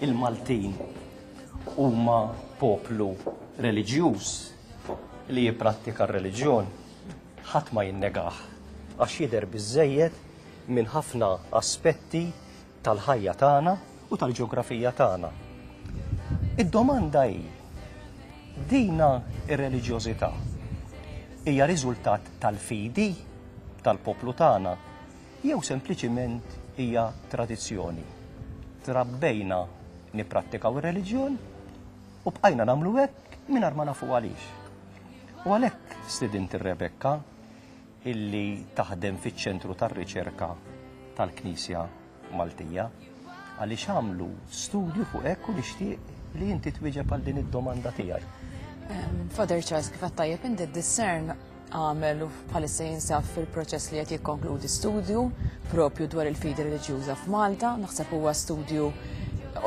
il-Maltin huma poplu reliġjuż li jipprattika r-reliġjon ħadd ma jinnegaħ għax jidher biżżejjed minn ħafna aspetti tal-ħajja tagħna u tal-ġeografija tagħna. Id-domanda hi dina ir-reliġjożità hija riżultat tal-fidi tal-poplu tagħna jew sempliċiment hija tradizzjoni. Trabbejna nipprattikaw ir-reliġjon u bqajna nagħmlu hekk mingħajr ma nafu għaliex. U għalhekk stidint ir-Rebekka illi taħdem fiċ-ċentru tar-riċerka tal-Knisja Maltija għaliex għamlu studju fuq hekk u nixtieq li inti twieġeb għal din id-domanda tiegħi. Father Charles, kif tajjeb inti d-discern għamel u bħalissa jinsab fil-proċess li qed jikkonkludi studju propju dwar il-fidi reliġjuża f'Malta, naħseb huwa studju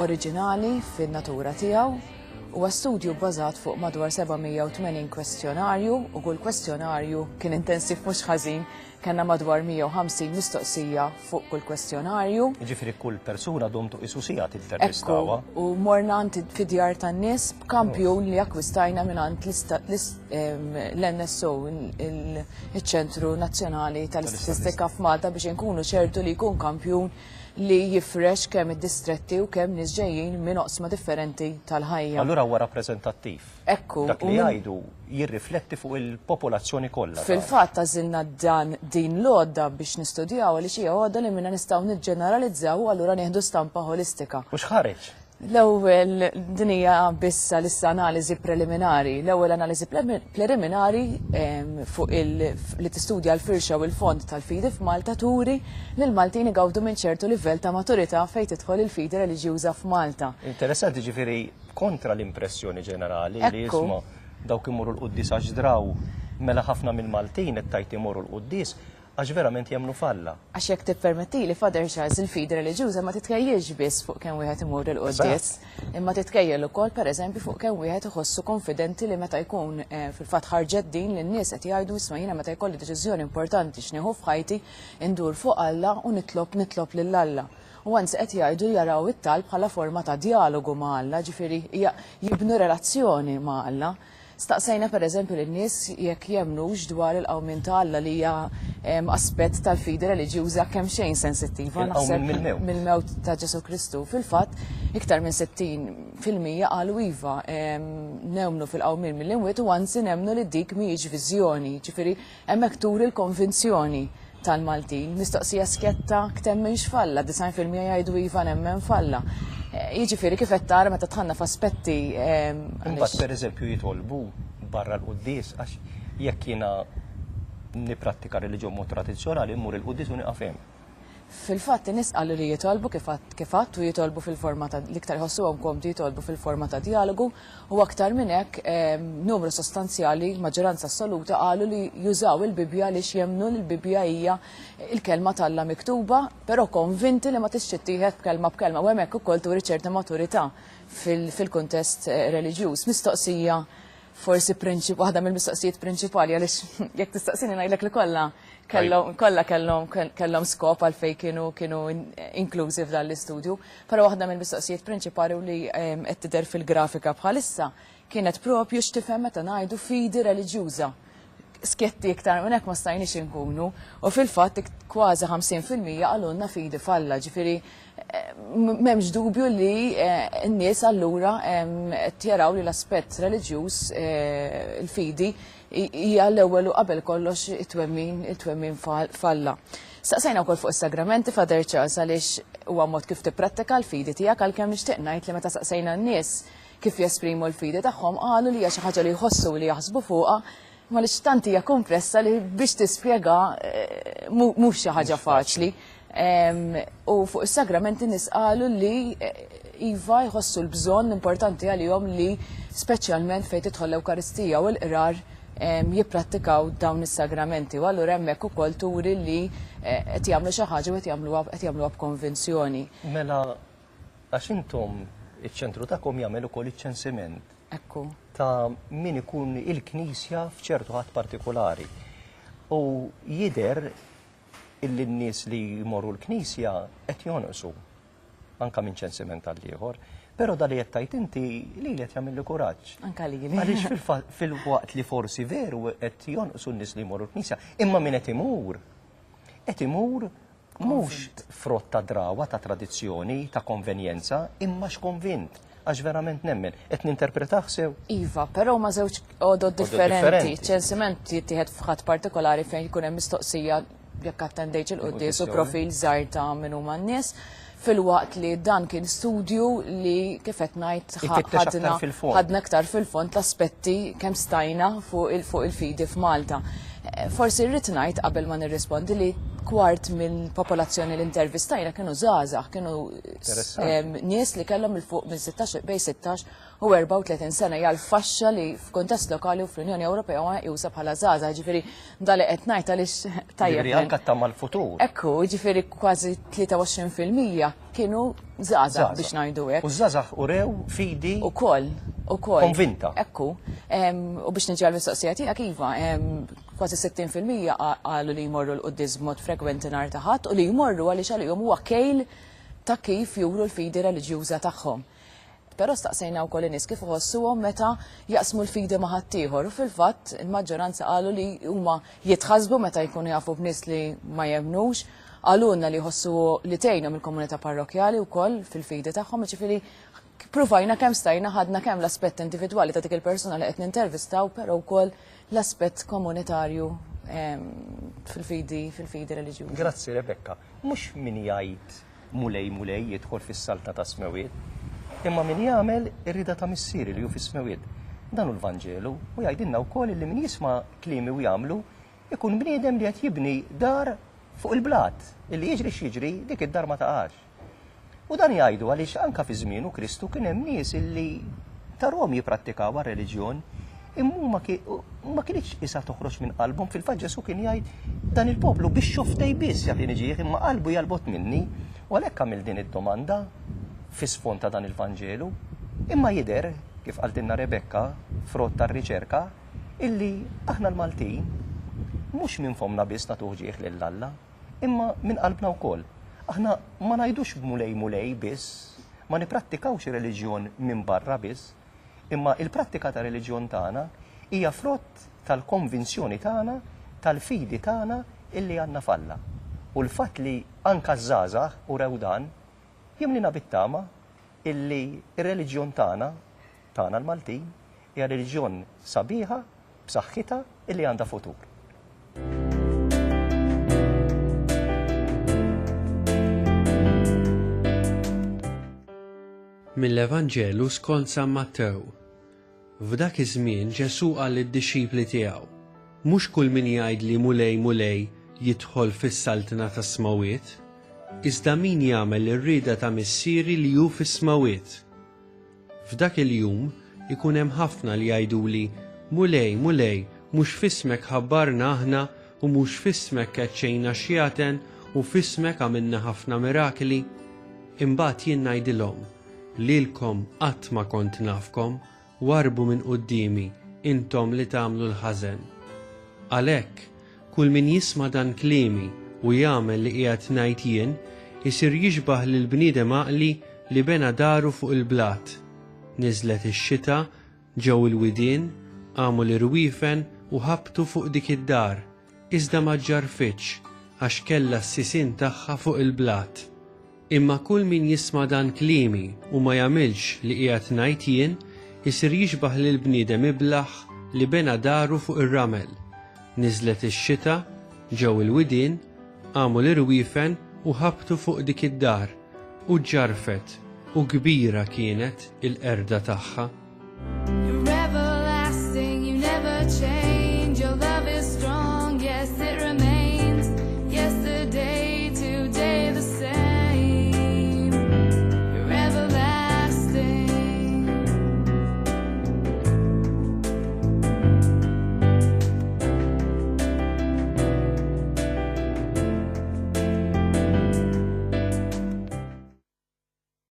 oriġinali fin-natura tiegħu. Huwa studju bbażat fuq madwar 780 kwestjonarju u kull kwestjonarju kien intensiv mhux ħażin, kellna madwar 150 mistoqsija fuq kull kwestjonarju. Jiġifieri kull persuna domtu isu sija tintervistawha. U morna fid-djar tan-nies b'kampjun li akkwistajna mingħand l-NSO, il-Ċentru Nazzjonali tal-Istatistika f'Malta biex inkunu ċertu li jkun kampjun li jifrex kemm id-distretti u kemm nies ġejjin minn oqsma differenti tal-ħajja. Allura huwa rappreżentattiv. Ekku. Dak li jgħidu jirrifletti fuq il-popolazzjoni kollha. Fil-fatt għażilna din l-għodda biex nistudjaw li xi għodda li minna nistgħu niġġeneralizzaw u allura nieħdu stampa holistika. U x'ħareġ? L-ewwel din hija bissa lissa analiżi preliminari. L-ewwel analiżi preliminari fuq li tistudja l-firxa u l-fond tal-fidi f'Malta turi li l-Maltin igawdu minn ċertu livell ta' maturità fejn tidħol il-fidi reliġjuża f'Malta. Interessanti ġifieri kontra l-impressjoni ġenerali li jisma' dawk imorru l-qudies għax draw mela ħafna minn Maltin qed tajt imorru l-qudies għax verament jemnu falla. Għax jekk tippermetti li Father Charles il-fidi reliġjuża ma titkejjelx biss fuq kemm wieħed imur il-qudies, imma titkejjel ukoll pereżempju fuq kemm wieħed iħossu konfidenti li meta jkun fil-fatt ħarġet din lin nies qed jgħidu isma' jiena meta jkolli deċiżjoni importanti x'nieħu f'ħajti indur fuq Alla u nitlob lil Alla. U għanzi qed jgħidu jaraw it-talb bħala forma ta' dialogu ma' Alla, ġifieri jibnu relazzjoni ma' Alla. Staqsejna pereżempju lin-nies jekk jemmnux dwar il-qawmien ta' Alla li hija aspett tal-fidi reliġjuża kemm xejn sensittiva naħseb mill-mewt ta' Ġesu Kristu. Fil-fatt iktar minn 60% qalu iva nemmnu fil-qawmien mill-imwiet u anzi nemmnu li dik mhijiex viżjoni, ġifieri hemmhekk turi l-konvinzjoni tal-Maltin. Mistoqsija sketta ktemminx falla, 90% jgħidu iva nemmen falla. Jiġifieri kif qed tara meta tħanna f'aspetti. Imbagħad pereżempju jitolbu barra l-qudies għax jekk jiena nipprattika reliġjon mod tradizzjonali mmur il-qudies u nieqaf hemm. Fil-fatt nies qalu li jitolbu kif għadd u jitolbu fil-forma ta' l-iktar ħossuhom komdi jitolbu fil-forma ta' dialogu u aktar minn hekk numru sostanzjali, maġġoranza assoluta qalu li jużaw il-Bibja li jemmnu li l-Bibja hija il-kelma tal-Alla miktuba, però konvinti li ma tixtieq tieħed b'kelma b'kelma u hemmhekk ukoll turi ċerta maturità fil-kuntest reliġjuż. Mistoqsija forsi waħda mill-mistoqsijiet prinċipali għaliex jekk tistaqsini ngħidlek li kollha kellhom skop għalfejn kienu inklużi f'dan l-istudju, però waħda mill-mistoqsijiet prinċipali li qed tidher fil-grafika bħalissa kienet propju x'tifhem meta ngħidu fidi reliġjuża. Skjetti iktar minn hekk ma stajniex inkunu u fil-fatt kważi 50% qalulna fidi falla, ġifieri m'hemmx dubju li n-nies allura qed jaraw li l-aspett reliġjuż il-fidi hija l-ewwel u qabel kollox it-twemmin falla. Staqsejna wkoll fuq is-sagramenti Father Charles għaliex huwa mod kif tipprattika l-fidi tiegħek għalkemm nixtieq ngħid li meta staqsejna n-nies kif jesprimu l-fidi tagħhom qalu li hija xi ħaġa li jħossu li jaħsbu fuqha ma li tant hija komplessa li biex tispjega mhux xi ħaġa faċli. U fuq is-sagramenti nies qalu li iva jħossu l-bżonn importanti għalihom li speċjalment fejn tidħol l-Ewkaristija u l-qrar jipprattikaw dawn is-sagramenti u allura hemmhekk ukoll turi li qed jagħmlu xi ħaġa u qed jagħmluha b'konvinzjoni. Mela għax intom iċ-ċentru tagħkom jagħmel ukoll iċ-ċensiment. Ekku. Ta' min ikun il-Knisja f'ċertu ħadd partikolari. U jidher illi n-nies li jmorru l-Knisja qed jonqsu anke minn ċensiment għal ieħor. Però da li jettajt inti li qed jagħmel kuraġġ. Anka li. Għaliex fil-waqt li forsi veru qed jonqsu n-nies li jmorru l-Knisja, imma min qed imur mhux frott ta' drawa, ta' tradizzjoni, ta' konvenjenza, imma x'konvint. Għax verament nemmen, qed ninterpretaħ sew. Iva, però ma żewġ għodod differenti. ċensiment jittieħed f'ħadd partikolari fejn jkun hemm mistoqsija jekk attendejx il-quddies u profil żgħar ta' min huma n-nies, fil-waqt li dan kien studju li kif qed ngħid ħadna aktar fil-fond l-aspetti kemm stajna fuq il-fidi f'Malta. Forsi rrid ngħid qabel ma nirrispondi li kwart mill-popolazzjoni l-intervistajna kienu żgħażagħ, kienu nies li kellhom il-fuq minn 16 bejn 16 u 34 sena hija l-faxxa li f'kuntest lokali u fl-Unjoni Ewropea huwa meqjusa bħala żgħażagħ, ġifieri dali qed ngħid għaliex tajjeb. Anke tama l-futur. Ekku, ġifieri kważi 23% kienu żgħażagħ biex ngħidu hekk. U żgħażagħ urew fidi ukoll. Konvinta. Ekku. U biex niġi għall-mistoqsija tiegħek iva, kważi 60% qalu li jmorru l-quddies b'mod frekwenti nhar ta' Ħadd u li jmorru għaliex għalihom huwa kejl ta' kif juru l-fidi reliġjuża tagħhom. Però staqsejna wkoll in-nies kif iħossuhom meta jaqsmu l-fidi ma' ħadd ieħor u fil-fatt il-maġġoranza qalu li huma jitħasbu meta jkunu jafu b'nies li ma jemmnux, għalunna li jħossu li tgħinhom il-komunità parrokjali wkoll fil-fidi tagħhom, ġifieri provajna kemm stajna ħadna kemm l-aspett individwali ta' dik il-persuna li qed nintervistaw, però wkoll l-aspett komunitarju fil-fidi reliġjużi. Grazzi Rebecca. Mhux min jgħid mulej jidħol fis-salta ta' smewiet, imma min jagħmel ir-rida ta' missieri li hu fis-smewiet. Dan hu l-Vanġelu u jgħidilna wkoll li min jisma' kliemi u jagħmlu ikun bniedem li qed jibni dar fuq il-blat, illi jiġri x'jiġri dik id-dar ma taqax. U dan jgħidu għaliex anke fi żmienu Kristu kien hemm nies illi tarhom jipprattikaw reliġjon imma ma kienx isa toħroġ minn qalbhom fil-fatt Ġesu kien jgħid dan il-poplu biex xoftej biss jagħti niġih imma qalbu jalbot minni u għalhekk għamil din id-domanda fi sfond ta' dan il-Vanġelu imma jidher kif qaltilna Rebecca frott tar-riċerka illi aħna l-Maltin mhux minn fomna biss nagħtuh ġieħ lill-Alla imma minn qalbna wkoll. Aħna ma ngħidux mulej biss, ma nipprattikawx reliġjon minn barra biss, imma il-prattika ta' reliġjon tagħna hija frott tal-konvinzjoni tagħna, tal-fidi tagħna illi għandna falla. U l-fatt li anke żgħażagħ u rewdan jimlina bit-tama illi ir-reliġjon tagħna l-Maltin hija reliġjon sabiħa, b'saħħitha illi għandha futur. Mill-Evanġelu skont San Mattew. F'dak iż-żmien Ġesu qal lid-dixxipli tiegħu: Mhux kull min jgħid li mulej jidħol fis-saltina ta' smawiet, iżda min jagħmel ir-rieda ta' missieri li hu fis-smawiet. F'dak il-jum ikun hemm ħafna li jgħiduli: Mulej, mhux fismek ħabbarna aħna u mhux fismek keċċejna xjaten u fismek għamilna ħafna mirakli. Imbagħad jien ngħidilhom: Lilkom qatt ma kont nafkom, warbu minn qudiemi intom li tagħmlu l-ħażen. Għalhekk kull min jisma' dan kliemi u jagħmel li qiegħed ngħid jien isir jixbaħ lil bniedem għaqli li bena daru fuq il-blat. Niżlet ix-xita, ġew il-widien, għamu l-irwiefen u ħabtu fuq dik id-dar, iżda ma ġġarfitx għax kellha s-sisin tagħha fuq il-blat. Imma kull min jisma' dan kliemi u ma jagħmilx li qiegħed ngħid jien isir jixbaħ lil bniedem iblaħ li bena daru fuq ir-ramel. Niżlet ix-xita, ġew il-widien, għamu l-irwiefen u ħabtu fuq dik id-dar u ġġarfet u kbira kienet il-qerda tagħha.